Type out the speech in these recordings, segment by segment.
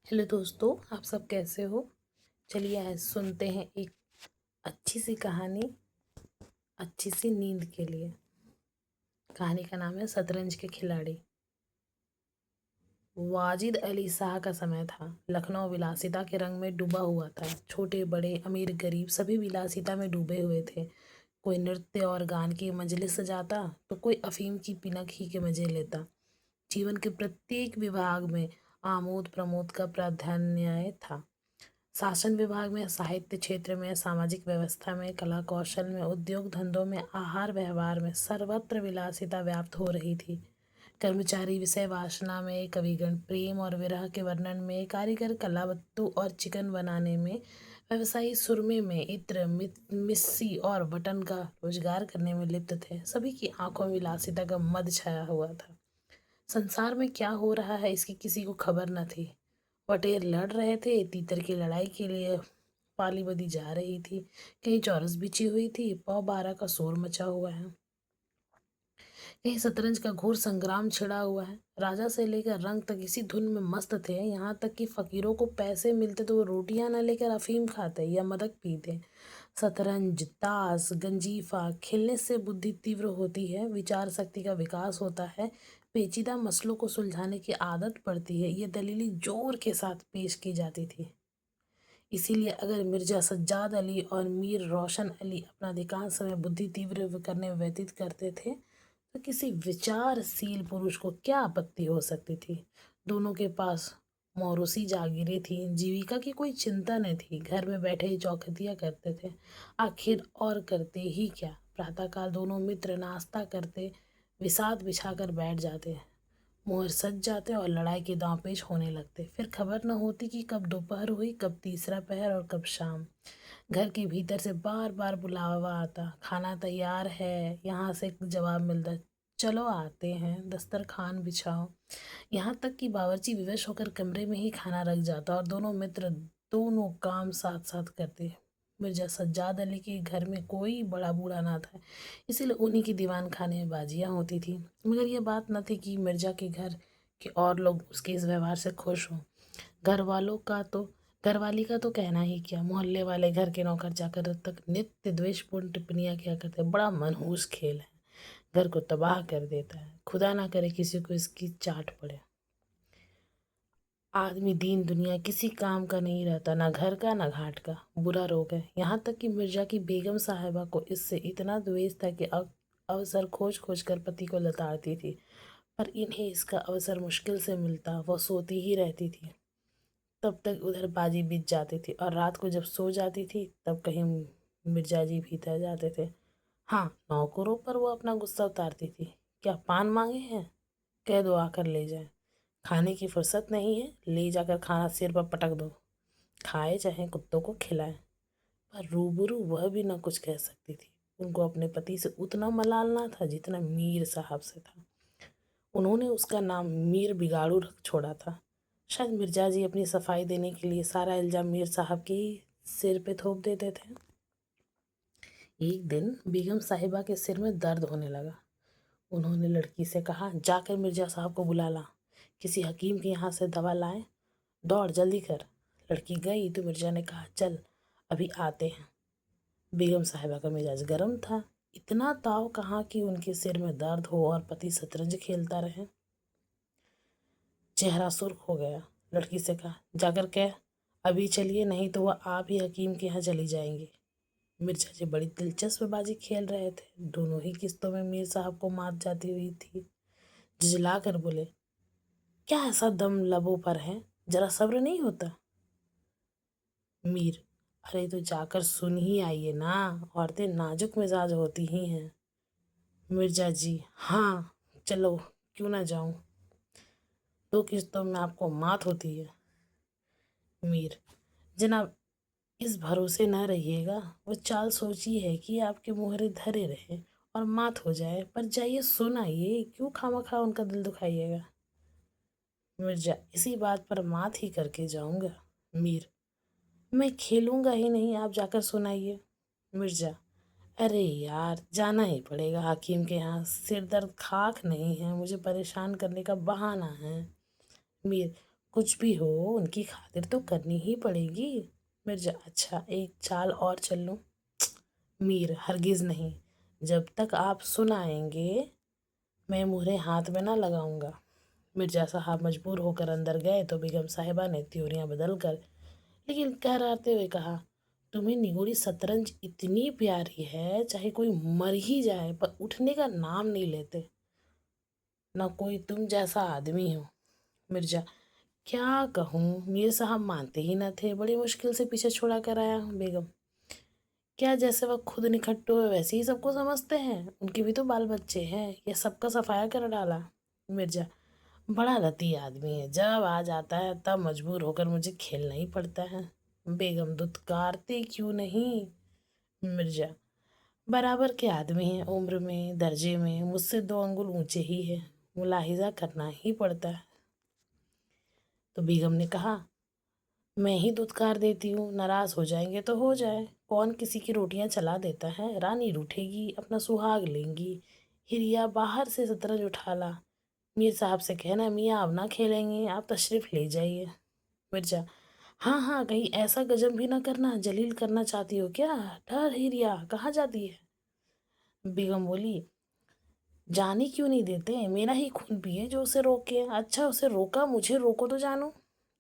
Hello दोस्तों, आप सब कैसे हो। चलिए आज सुनते हैं एक अच्छी सी कहानी अच्छी सी नींद के लिए। कहानी का नाम है शतरंज के खिलाड़ी। वाजिद अली शाह का समय था। लखनऊ विलासिता के रंग में डूबा हुआ था। छोटे बड़े अमीर गरीब सभी विलासिता में डूबे हुए थे। कोई नृत्य और गान की मजलिस सजाता तो कोई अफीम की पिनक ही के मजे लेता। जीवन के प्रत्येक विभाग में आमोद प्रमोद का प्राधान्य था। शासन विभाग में, साहित्य क्षेत्र में, सामाजिक व्यवस्था में, कला कौशल में, उद्योग धंधों में, आहार व्यवहार में सर्वत्र विलासिता व्याप्त हो रही थी। कर्मचारी विषय वासना में, कविगण प्रेम और विरह के वर्णन में, कारीगर कलावत्तु और चिकन बनाने में, व्यवसायी सुरमे में, इत्र मिस्सी और बटन का रोजगार करने में लिप्त थे। सभी की आंखों में विलासिता का मद छाया हुआ था। संसार में क्या हो रहा है इसकी किसी को खबर न थी। पटेल लड़ रहे थे, तीतर की लड़ाई के लिए पाली बदी जा रही थी। कहीं चौरस बिछी हुई थी, पौ बारह का शोर मचा हुआ है। कहीं शतरंज का घोर संग्राम छिड़ा हुआ है। राजा से लेकर रंग तक इसी धुन में मस्त थे। यहाँ तक कि फकीरों को पैसे मिलते तो वो रोटियां न लेकर अफीम खाते या मदक पीते। शतरंज, ताश, गंजीफा खेलने से बुद्धि तीव्र होती है, विचार शक्ति का विकास होता है, पेचीदा मसलों को सुलझाने की आदत पड़ती है। ये दलीलें जोर के साथ पेश की जाती थी। इसीलिए अगर मिर्जा सज्जाद अली और मीर रोशन अली अपना अधिकांश समय बुद्धि तीव्र करने में व्यतीत करते थे, तो किसी विचारशील पुरुष को क्या आपत्ति हो सकती थी। दोनों के पास मौरूसी जागीरें थी, जीविका की कोई चिंता न थी। घर में बैठे ही चौखटिया करते थे। आखिर और करते ही क्या। प्रातःकाल दोनों मित्र नाश्ता करते, विषाद बिछाकर बैठ जाते, मोहर सज जाते और लड़ाई के दांवपेच होने लगते। फिर खबर न होती कि कब दोपहर हुई, कब तीसरा पहर और कब शाम। घर के भीतर से बार बार बुलावा आता, खाना तैयार है। यहाँ से जवाब मिलता, चलो आते हैं, दस्तरखान बिछाओ। यहाँ तक कि बावर्ची विवश होकर कमरे में ही खाना रख जाता और दोनों मित्र दोनों काम साथ साथ करते। मिर्जा सज्जाद अली के घर में कोई बड़ा बूढ़ा ना था, इसीलिए उन्हीं की दीवान खाने में बाजियाँ होती थी। मगर यह बात न थी कि मिर्जा के घर के और लोग उसके इस व्यवहार से खुश हों। घर वालों का तो घरवाली का तो कहना ही क्या। मोहल्ले वाले घर के नौकर जाकर तक नित्य द्वेषपूर्ण टिप्पणियां किया करते। बड़ा मनहूस खेल है, घर को तबाह कर देता है, खुदा ना करे किसी को इसकी चाट पड़े। आदमी दीन दुनिया किसी काम का नहीं रहता, ना घर का ना घाट का। बुरा रोग है। यहाँ तक कि मिर्जा की बेगम साहिबा को इससे इतना द्वेष था कि अवसर खोज खोज कर पति को लताड़ती थी। पर इन्हें इसका अवसर मुश्किल से मिलता। वह सोती ही रहती थी, तब तक उधर बाजी बीत जाती थी, और रात को जब सो जाती थी तब कहीं मिर्जा जी भीतर जाते थे। हाँ, नौकरों पर वो अपना गुस्सा उतारती थी। क्या पान मांगे हैं, कह दो आकर ले जाए। खाने की फुर्सत नहीं है, ले जाकर खाना सिर पर पटक दो, खाए चाहे कुत्तों को खिलाए। पर रूबरू वह भी न कुछ कह सकती थी। उनको अपने पति से उतना मलाल ना था जितना मीर साहब से था। उन्होंने उसका नाम मीर बिगाड़ू रख छोड़ा था। शायद मिर्जा जी अपनी सफाई देने के लिए सारा इल्जाम मीर साहब के ही सिर पे थोप देते थे। एक दिन बेगम साहिबा के सिर में दर्द होने लगा। उन्होंने लड़की से कहा, जाकर मिर्जा साहब को बुला ला, किसी हकीम के यहाँ से दवा लाए, दौड़ जल्दी कर। लड़की गई तो मिर्जा ने कहा, चल अभी आते हैं। बेगम साहिबा का मिजाज गर्म था। इतना ताव कहाँ कि उनके सिर में दर्द हो और पति शतरंज खेलता रहे। चेहरा सुर्ख हो गया। लड़की से कहा, जाकर कह अभी चलिए, नहीं तो वह आप ही हकीम के यहाँ चली जाएंगी। मिर्जा जी बड़ी दिलचस्प बाजी खेल रहे थे। दोनों ही किस्तों में मीर साहब को मात जाती हुई थी। झिझला कर बोले, क्या ऐसा दम लबों पर है, जरा सब्र नहीं होता। मीर, अरे तो जाकर सुन ही आइए ना, औरतें नाजुक मिजाज होती ही हैं। मिर्जा जी, हाँ चलो, क्यों ना जाऊं, दो किस्तों में आपको मात होती है। मीर, जनाब इस भरोसे न रहिएगा। वो चाल सोची है कि आपके मुहरे धरे रहे और मात हो जाए। पर जाइए सुन आइए, क्यों खामखा उनका दिल दुखाइएगा। मिर्जा, इसी बात पर मात ही करके जाऊंगा। मीर, मैं खेलूंगा ही नहीं, आप जाकर सुनाइए। मिर्जा, अरे यार जाना ही पड़ेगा हकीम के यहाँ, सिर दर्द खाक नहीं है, मुझे परेशान करने का बहाना है। मीर, कुछ भी हो उनकी खातिर तो करनी ही पड़ेगी। मिर्जा, अच्छा एक चाल और चल लूं? मीर, हरगिज नहीं। जब तक आप सुनाएंगे मैं मुहरे हाथ में ना लगाऊंगा। मिर्जा साहब मजबूर होकर अंदर गए तो बेगम साहिबा ने त्योरियां बदल कर लेकिन कहराते हुए कहा, तुम्हें निगोड़ी शतरंज इतनी प्यारी है चाहे कोई मर ही जाए पर उठने का नाम नहीं लेते। ना कोई तुम जैसा आदमी हो। मिर्जा, क्या कहूँ, मीर साहब मानते ही न थे, बड़ी मुश्किल से पीछे छुड़ा कर आया हूँ। बेगम, क्या जैसे वह खुद निखट्टू है वैसे ही सबको समझते हैं? उनके भी तो बाल बच्चे हैं, ये सबका सफाया कर डाला। मिर्जा, बड़ा रती आदमी है, जब आ जाता है तब मजबूर होकर मुझे खेलना ही पड़ता है। बेगम, दुत्कारते क्यों नहीं? मिर्जा, बराबर के आदमी हैं, उम्र में दर्जे में मुझसे 2 अंगुल ऊंचे ही है, मुलाहिजा करना ही पड़ता है। तो बेगम ने कहा, मैं ही दुत्कार देती हूँ, नाराज हो जाएंगे तो हो जाए, कौन किसी की रोटियां चला देता है? रानी रूठेगी, अपना सुहाग लेंगी। हिरिया बाहर से शतरंज उठा ला। मीर साहब से कहना, मियाँ अब ना खेलेंगे, आप तशरीफ ले जाइए। मिर्जा, हाँ हाँ, कहीं ऐसा गजब भी ना करना, जलील करना चाहती हो क्या? डर हिरिया, कहाँ जाती है? बेगम बोली, जाने क्यों नहीं देते, मेरा ही खून पिए जो उसे रोके। अच्छा, उसे रोका, मुझे रोको तो जानू।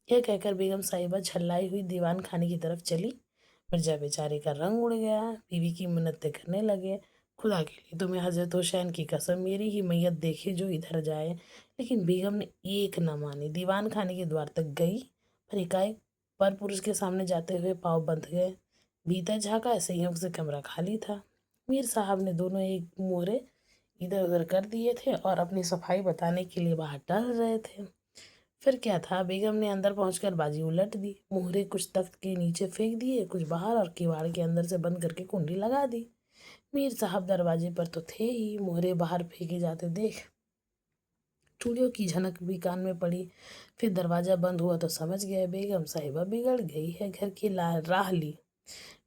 यह कहकर बेगम साहिबा झल्लाई हुई दीवान खाने की तरफ चली। मिर्जा बेचारे का रंग उड़ गया, बीवी की मिन्नतें करने लगे, खुदा के लिए तुम्हें हजरत हुसैन की कसम, मेरी ही मैयत देखे जो इधर जाए। लेकिन बेगम ने एक न मानी, दीवान खाने के द्वार तक गई, पर एकाएक पर पुरुष के सामने जाते हुए पाँव बंध गए। भीतर झांका, संयोग से कमरा खाली था। मीर साहब ने दोनों एक मोहरे इधर उधर कर दिए थे और अपनी सफाई बताने के लिए बाहर टहल रहे थे। फिर क्या था, बेगम ने अंदर पहुंचकर बाजी उलट दी, मुहरे कुछ तख्त के नीचे फेंक दिए, कुछ बाहर, और किवाड़ के अंदर से बंद करके कुंडी लगा दी। मीर साहब दरवाजे पर तो थे ही, मुहरे बाहर फेंके जाते देख चूड़ियों की झनक भी कान में पड़ी। फिर दरवाजा बंद हुआ तो समझ गए बेगम साहिबा बिगड़ गई है, घर की राह ली।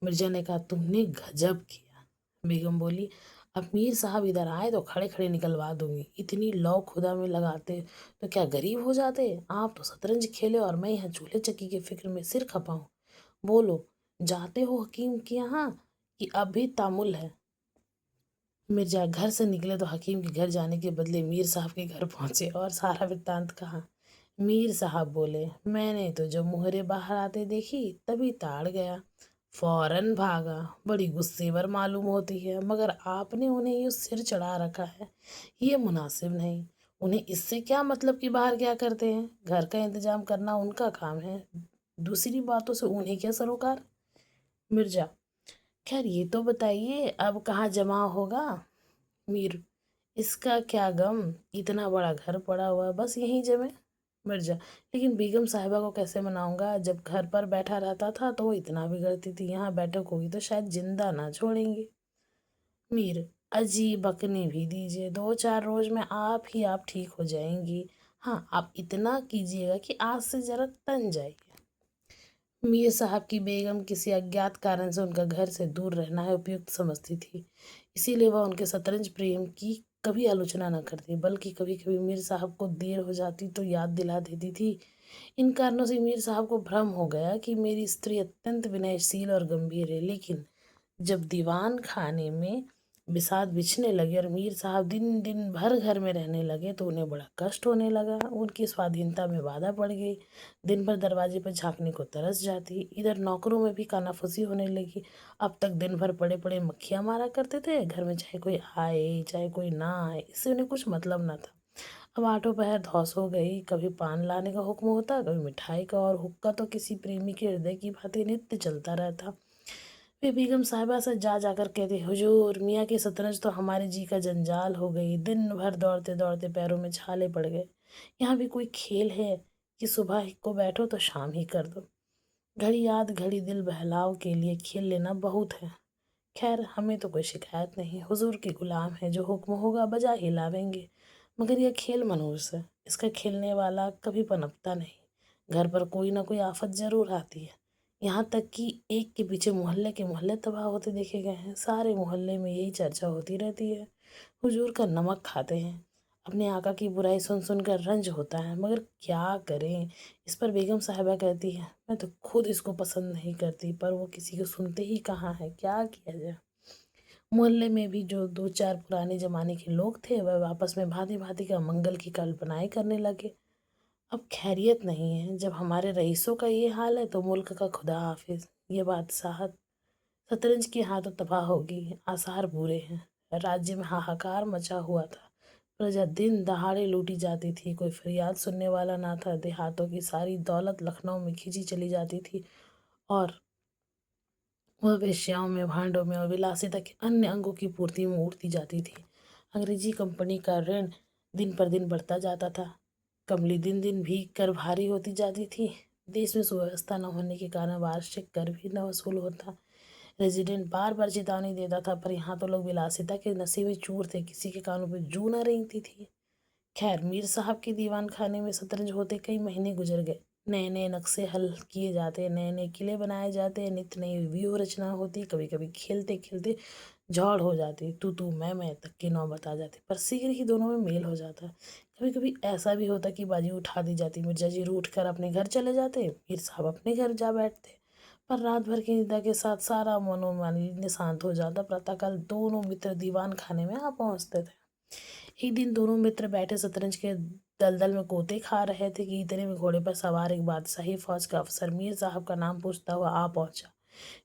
मिर्जा ने कहा, तुमने गजब किया। बेगम बोली, अब मीर साहब इधर आए तो खड़े खड़े निकलवा दूंगी, इतनी लौ खुदा में लगाते तो क्या गरीब हो जाते? आप तो शतरंज खेले और मैं यहाँ चूल्हे चक्की के फिक्र में सिर खपाऊं। बोलो, जाते हो हकीम के यहाँ कि अब भी तामुल है? मिर्जा घर से निकले तो हकीम के घर जाने के बदले मीर साहब के घर पहुंचे और सारा वृत्तांत कहा। मीर साहब बोले, मैंने तो जब मुहरे बाहर आते देखी तभी ताड़ गया, फौरन भागा। बड़ी गुस्सेवर मालूम होती है, मगर आपने उन्हें यूँ सिर चढ़ा रखा है, ये मुनासिब नहीं। उन्हें इससे क्या मतलब कि बाहर क्या करते हैं? घर का इंतजाम करना उनका काम है, दूसरी बातों से उन्हें क्या सरोकार? मिर्जा, खैर ये तो बताइए अब कहाँ जमा होगा? मीर, इसका क्या गम, इतना बड़ा घर पड़ा हुआ है, बस यहीं जमे। मिर्जा, लेकिन बेगम साहिबा को कैसे मनाऊंगा? जब घर पर बैठा रहता था तो वो इतना बिगड़ती थी, यहाँ बैठक होगी तो शायद जिंदा ना छोड़ेंगे। मीर, अजी बकने भी दीजिए, 2-4 रोज में आप ठीक हो जाएंगी। हाँ, आप इतना कीजिएगा कि आज से जरा तन जाइए। मीर साहब की बेगम किसी अज्ञात कारण से उनका घर से दूर रहना है उपयुक्त समझती थी, इसीलिए वह उनके शतरंज प्रेम की कभी आलोचना न करती, बल्कि कभी कभी मीर साहब को देर हो जाती तो याद दिला देती थी। इन कारणों से मीर साहब को भ्रम हो गया कि मेरी स्त्री अत्यंत विनयशील और गंभीर है। लेकिन जब दीवान खाने में बिसात बिछने लगे और मीर साहब दिन दिन भर घर में रहने लगे तो उन्हें बड़ा कष्ट होने लगा, उनकी स्वाधीनता में बाधा पड़ गई। दिन भर दरवाजे पर झांकने को तरस जाती, इधर नौकरों में भी कानाफूसी होने लगी। अब तक दिन भर पड़े पड़े मक्खियाँ मारा करते थे घर में, चाहे कोई आए चाहे कोई ना आए, इससे उन्हें कुछ मतलब ना था। अब आठों पहर धौस हो गई, कभी पान लाने का हुक्म होता, कभी मिठाई का, और हुक्का तो किसी प्रेमी के हृदय की भांति नित्य चलता रहता। वे बेगम साहिबा से जा जाकर कहते, हुजूर, मियाँ की शतरंज तो हमारे जी का जंजाल हो गई, दिन भर दौड़ते दौड़ते पैरों में छाले पड़ गए। यहाँ भी कोई खेल है कि सुबह को बैठो तो शाम ही कर दो? घड़ी याद घड़ी दिल बहलाव के लिए खेल लेना बहुत है। खैर, हमें तो कोई शिकायत नहीं, हुजूर के गुलाम है, जो हुक्म होगा बजा ही लावेंगे। मगर यह खेल मनहूस है, इसका खेलने वाला कभी पनपता नहीं, घर पर कोई ना कोई आफत जरूर आती है। यहाँ तक कि एक के पीछे मोहल्ले के मोहल्ले तबाह होते देखे गए हैं, सारे मोहल्ले में यही चर्चा होती रहती है, हुजूर का नमक खाते हैं। अपने आका की बुराई सुन सुनकर रंज होता है, मगर क्या करें। इस पर बेगम साहिबा कहती है, मैं तो खुद इसको पसंद नहीं करती, पर वो किसी को सुनते ही कहाँ है, क्या किया जाए। मोहल्ले में भी जो दो चार पुराने जमाने के लोग थे वह आपस में भांति भांति का मंगल की कल्पनाएं करने लगे। अब खैरियत नहीं है, जब हमारे रईसों का ये हाल है तो मुल्क का खुदा हाफिज। ये बात साहब शतरंज की हाथों तबाह होगी, आसार बुरे हैं। राज्य में हाहाकार मचा हुआ था, प्रजा दिन दहाड़े लूटी जाती थी, कोई फरियाद सुनने वाला ना था। देहातों की सारी दौलत लखनऊ में खींची चली जाती थी और वह वेश्याओं में, भांडों में और विलासिता के अन्य अंगों की पूर्ति में उड़ती जाती थी। अंग्रेजी कंपनी का ऋण दिन पर दिन बढ़ता जाता था, कमली दिन दिन भी कर भारी होती जाती थी। देश में सुव्यवस्था न होने के कारण वार्षिक कर भी न वसूल होता। रेजिडेंट बार बार चेतावनी देता था, पर यहाँ तो लोग विलासिता के नशे में चूर थे, किसी के कानों पर जू न रेंगती थी। खैर, मीर साहब के दीवान खाने में शतरंज होते कई महीने गुजर गए। नए नए नक्शे हल किए जाते, नए नए किले बनाए जाते, नित्य नई व्यूह रचना होती। कभी कभी खेलते खेलते झौड़ हो जाती, तू मैं तक की नौबत आ जाती, पर शीघ्र ही दोनों में मेल हो जाता। कभी कभी ऐसा भी होता कि बाजी उठा दी जाती, मिर्जा जी रूठ कर अपने घर चले जाते, मीर साहब अपने घर जा बैठते। पर रात भर की निद्रा के साथ सारा मनोमालिन्य शांत हो जाता। प्रातःकाल दोनों मित्र दीवान खाने में आ पहुंचते थे। एक दिन दोनों मित्र बैठे शतरंज के दलदल में गोते खा रहे थे कि इतने में घोड़े पर सवार एक बादशाही फौज का अफसर मीर साहब का नाम पूछता हुआ आ पहुंचा।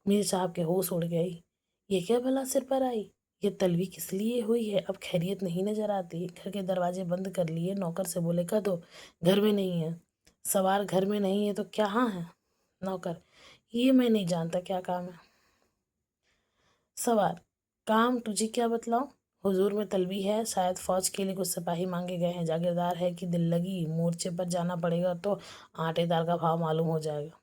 मीर साहब के होश उड़ गई। ये क्या भला सिर पर आई, ये तलवी किस लिए हुई है। अब खैरियत नहीं नजर आती। घर के दरवाजे बंद कर लिए, नौकर से बोले, कह दो घर में नहीं है। सवार घर में नहीं है तो कहाँ है। नौकर, ये मैं नहीं जानता क्या काम है। सवार, काम तुझे क्या बतलाऊं। हुजूर में तलबी है, शायद फौज के लिए कुछ सिपाही मांगे गए हैं। जागीरदार है कि दिल लगी, मोर्चे पर जाना पड़ेगा तो आटे दाल का भाव मालूम हो जाएगा।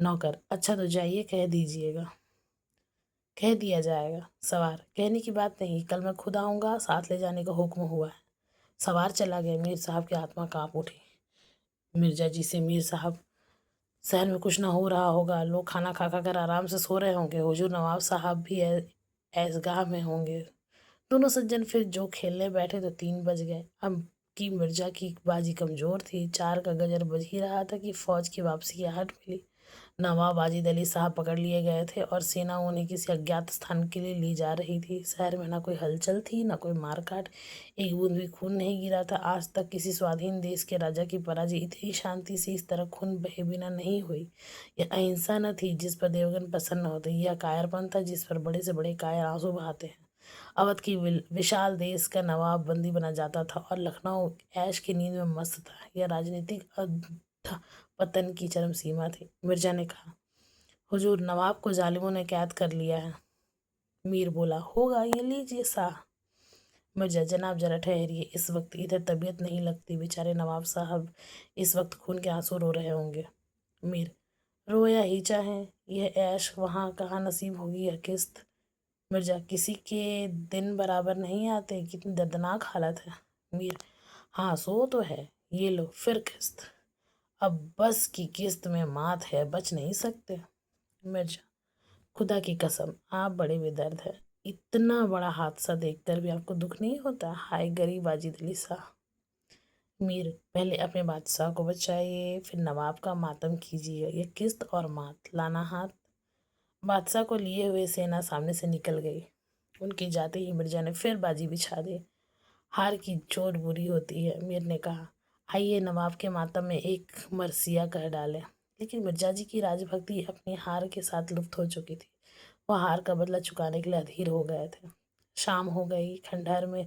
नौकर, अच्छा तो जाइए, कह दीजिएगा। कह दिया जाएगा। सवार, कहने की बात नहीं, कल मैं खुद आऊंगा, साथ ले जाने का हुक्म हुआ है। सवार चला गया। मीर साहब की आत्मा कांप उठी। मिर्जा जी से, मीर साहब शहर में कुछ ना हो रहा होगा, लोग खाना खा खा कर आराम से सो रहे होंगे, हुजूर नवाब साहब भी ऐसगाह में होंगे। दोनों सज्जन फिर जो खेलने बैठे तो 3 बज गए। अब की मिर्जा की बाजी कमजोर थी। 4 का गजर बज ही रहा था कि फौज की वापसी की आहट मिली। नवाब वाजिद अली साहब पकड़ लिए गए थे और सेना उन्हें किसी अज्ञात स्थान के लिए ली जा रही थी। शहर में ना कोई हलचल थी, ना कोई मारकाट, एक बूंद भी खून नहीं गिरा था। आज तक किसी स्वाधीन देश के राजा की पराजय इतनी शांति से इस तरह खून बहे बिना नहीं हुई। यह अहिंसा न थी जिस पर देवगन प्रसन्न होते, यह कायरपन था जिस पर बड़े से बड़े कायर आंसू बहाते हैं। अवध की विशाल देश का नवाब बंदी बना जाता था और लखनऊ ऐश की नींद में मस्त था। यह राजनीतिक पतन की चरम सीमा थी। मिर्जा ने कहा, हुजूर नवाब को जालिमों ने कैद कर लिया है। मीर बोला, होगा, ये लीजिए साह। मिर्जा, जनाब जरा ठहरिए, इस वक्त इधर तबीयत नहीं लगती, बेचारे नवाब साहब इस वक्त खून के आंसू रो रहे होंगे। मीर, रोया ही चाहे, यह ऐश वहाँ कहाँ नसीब होगी, यह किस्त। मिर्जा, किसी के दिन बराबर नहीं आते, कितनी दर्दनाक हालत है। मीर, हाँ सो तो है, ये लो फिर किस्त। अब बस की किस्त में मात है, बच नहीं सकते। मिर्जा, खुदा की कसम आप बड़े बेदर्द हैं, इतना बड़ा हादसा देखकर भी आपको दुख नहीं होता। हाय गरीब वाजिद अली शाह। मीर, पहले अपने बादशाह को बचाइए, फिर नवाब का मातम कीजिए। ये किस्त और मात लाना हाथ। बादशाह को लिए हुए सेना सामने से निकल गई। उनके जाते ही मिर्जा ने फिर बाजी बिछा दी। हार की चोट बुरी होती है। मीर ने कहा, आइए नवाब के मातम में एक मरसिया कह डालें। लेकिन मिर्जा जी की राजभक्ति अपनी हार के साथ लुप्त हो चुकी थी। वह हार का बदला चुकाने के लिए अधीर हो गए थे। शाम हो गई। खंडहर में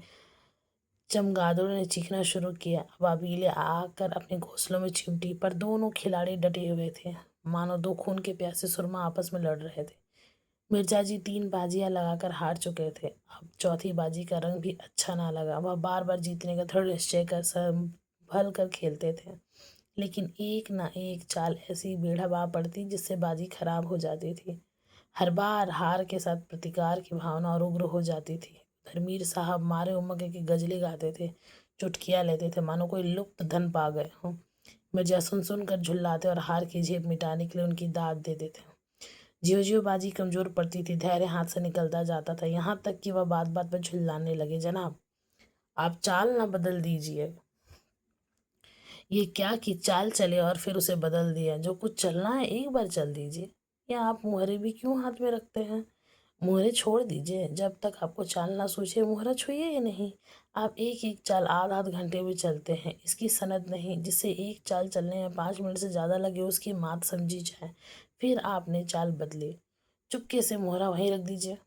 चमगादड़ों ने चीखना शुरू किया। अबाबीलें आकर अपने घोंसलों में चिमटी, पर दोनों खिलाड़ी डटे हुए थे, मानो दो खून के प्यासे सुरमा आपस में लड़ रहे थे। मिर्जा जी 3 बाजियां लगाकर हार चुके थे। अब चौथी बाजी का रंग भी अच्छा ना लगा। वह बार बार जीतने का दृढ़ निश्चय कर संभल कर खेलते थे, लेकिन एक ना एक चाल ऐसी बेढ़ा पड़ती जिससे बाजी खराब हो जाती थी। हर बार हार के साथ प्रतिकार की भावना और उग्र हो जाती थी। उधर मीर साहब मारे उमगे की गजलें गाते थे, चुटकियां लेते थे, मानो कोई लुप्त धन पा गए हों। मिर्जा सुन सुन कर झुल्लाते और हार की झेप मिटाने के लिए उनकी दाद देते थे। ज्यों ज्यों बाजी कमजोर पड़ती थी, धैर्य हाथ से निकलता जाता था, यहाँ तक कि वह बात बात पर झुल्लाने लगे। जनाब, आप चाल ना बदल दीजिए। ये क्या कि चाल चले और फिर उसे बदल दिया। जो कुछ चलना है एक बार चल दीजिए। या आप मुहरे भी क्यों हाथ में रखते हैं? मुहरे छोड़ दीजिए। जब तक आपको चाल ना सूझे मुहरा छूइए ही नहीं। आप एक एक चाल आध आध घंटे में चलते हैं, इसकी सनद नहीं। जिसे एक चाल चलने में 5 मिनट से ज़्यादा लगे उसकी मात समझी जाए। फिर आपने चाल बदली, चुपके से मोहरा वहीं रख दीजिए।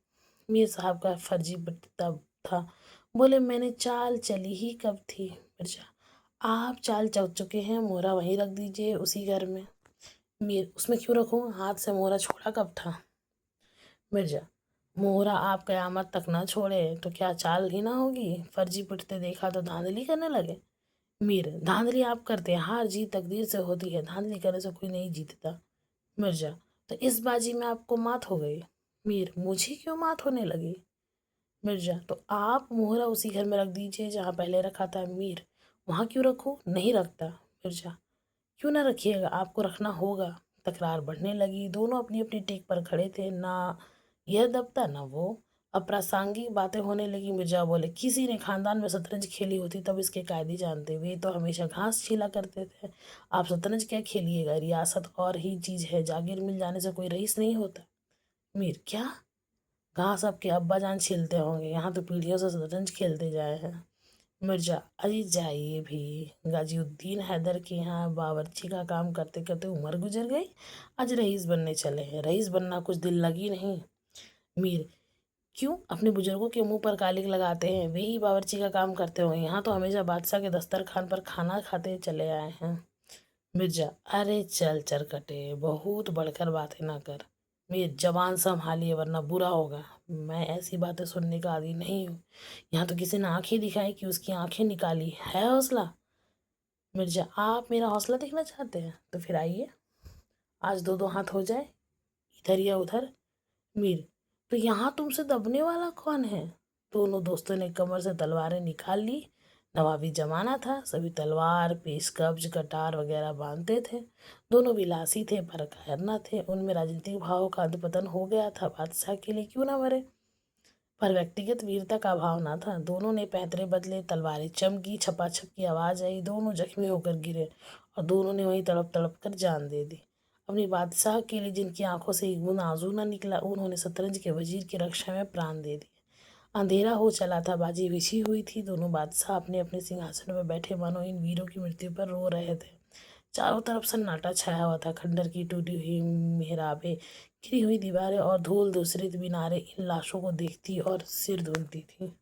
मीर साहब का फर्जी तब था। बोले, मैंने चाल चली ही कब थी मिर्जा? आप चाल चल चुके हैं, मोहरा वहीं रख दीजिए उसी घर में। मीर, उसमें क्यों रखूं? हाथ से मोहरा छोड़ा कब था? मिर्जा, मोहरा आप कयामत तक ना छोड़े तो क्या चाल ही ना होगी? फर्जी पिटते देखा तो धांधली करने लगे। मीर, धांधली आप करते हैं, हार जीत तकदीर से होती है, धांधली करने से कोई नहीं जीतता। मिर्जा, तो इस बाजी में आपको मात हो गई। मीर, मुझे क्यों मात होने लगी? मिर्जा, तो आप मोहरा उसी घर में रख दीजिए जहाँ पहले रखा था। मीर, वहाँ क्यों रखूँ? नहीं रखता। मिर्जा, क्यों ना रखिएगा, आपको रखना होगा। तकरार बढ़ने लगी। दोनों अपनी अपनी टेक पर खड़े थे, ना यह दबता ना वो। अप्रासंगिक बातें होने लगी। मिर्जा बोले, किसी ने खानदान में शतरंज खेली होती तब इसके कायदे जानते। वे तो हमेशा घास छीला करते थे। आप शतरंज क्या खेलिएगा? रियासत और ही चीज है, जागीर मिल जाने से कोई रईस नहीं होता। मीर, क्या? घास आपके अब्बा जान छीलते होंगे, यहाँ तो पीढ़ियों से शतरंज खेलते जाए हैं। मिर्जा, अरे जाइए भी। गाजीउद्दीन हैदर के यहाँ बावर्ची का काम करते करते उम्र गुजर गई, आज रईस बनने चले हैं। रईस बनना कुछ दिल लगी नहीं। मीर, क्यों? अपने बुजुर्गों के मुंह पर कालिक लगाते हैं, वे ही बावर्ची का काम करते होंगे। यहाँ तो हमेशा बादशाह के दस्तरखान पर खाना खाते चले आए हैं। मिर्जा, अरे चल चरकटे, बहुत बढ़कर बातें ना कर। मीर, जवान संभालिए वरना बुरा होगा। मैं ऐसी बातें सुनने का आदी नहीं हूँ। यहाँ तो किसी ने आंखें दिखाई कि उसकी आंखें निकाली है। हौसला? मिर्जा, आप मेरा हौसला देखना चाहते हैं तो फिर आइए, आज दो दो हाथ हो जाए, इधर या उधर। मीर, तो यहाँ तुमसे दबने वाला कौन है? दोनों दोस्तों ने कमर से तलवारें निकाल ली। नवाबी जमाना था, सभी तलवार, पेशकब्ज, कटार वगैरह बांधते थे। दोनों विलासी थे पर कायर न थे। उनमें राजनीतिक भाव का अधपतन हो गया था। बादशाह के लिए क्यों ना मरे, पर व्यक्तिगत वीरता का अभाव न था। दोनों ने पैंतरे बदले, तलवारें चमकी, छपाछप की आवाज आई, दोनों जख्मी होकर गिरे और दोनों ने वहीं तड़प तड़प कर जान दे दी। अपनी बादशाह के लिए जिनकी आंखों से एक बूंद आंसू न निकला, उन्होंने शतरंज के वजीर की रक्षा में प्राण दे दिए। अंधेरा हो चला था, बाजी बिछी हुई थी। दोनों बादशाह अपने अपने सिंहासन में बैठे मानो इन वीरों की मृत्यु पर रो रहे थे। चारों तरफ सन्नाटा छाया हुआ था। खंडर की टूटी हुई मिहराबें, गिरी हुई दीवारें और धूल धूसरित मीनारें इन लाशों को देखती और सिर धुनती थी।